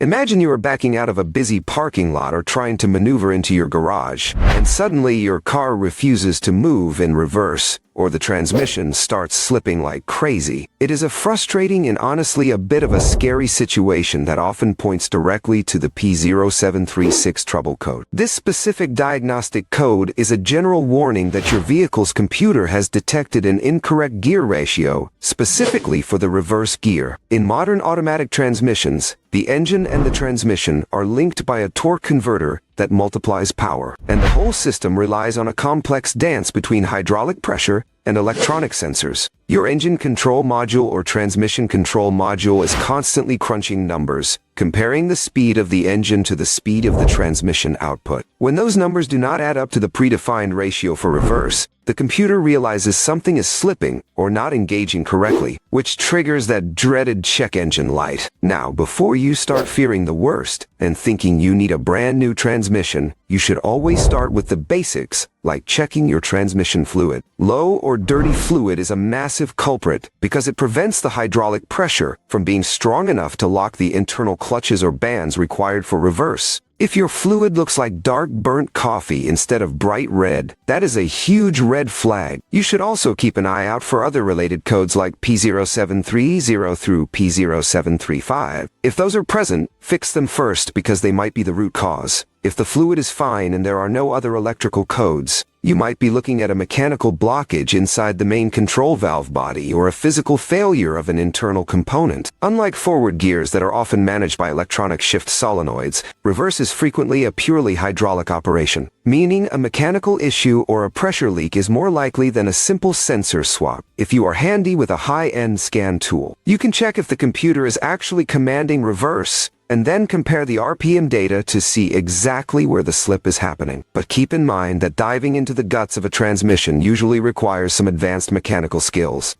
Imagine you are backing out of a busy parking lot or trying to maneuver into your garage, and suddenly your car refuses to move in reverse, or the transmission starts slipping like crazy. It is a frustrating and honestly a bit of a scary situation that often points directly to the P0736 trouble code. This specific diagnostic code is a general warning that your vehicle's computer has detected an incorrect gear ratio, specifically for the reverse gear. In modern automatic transmissions, the engine and the transmission are linked by a torque converter that multiplies power, and the whole system relies on a complex dance between hydraulic pressure and electronic sensors. Your engine control module or transmission control module is constantly crunching numbers, comparing the speed of the engine to the speed of the transmission output. When those numbers do not add up to the predefined ratio for reverse, the computer realizes something is slipping or not engaging correctly, which triggers that dreaded check engine light. Now, before you start fearing the worst and thinking you need a brand new transmission, you should always start with the basics, like checking your transmission fluid. Low or dirty fluid is a massive culprit because it prevents the hydraulic pressure from being strong enough to lock the internal clutches or bands required for reverse. If your fluid looks like dark burnt coffee instead of bright red, that is a huge red flag. You should also keep an eye out for other related codes like P0730 through P0735. If those are present, fix them first because they might be the root cause. If the fluid is fine and there are no other electrical codes, you might be looking at a mechanical blockage inside the main control valve body or a physical failure of an internal component. Unlike forward gears that are often managed by electronic shift solenoids, reverse is frequently a purely hydraulic operation, meaning a mechanical issue or a pressure leak is more likely than a simple sensor swap. If you are handy with a high-end scan tool, you can check if the computer is actually commanding reverse, and then compare the RPM data to see exactly where the slip is happening. But keep in mind that diving into the guts of a transmission usually requires some advanced mechanical skills.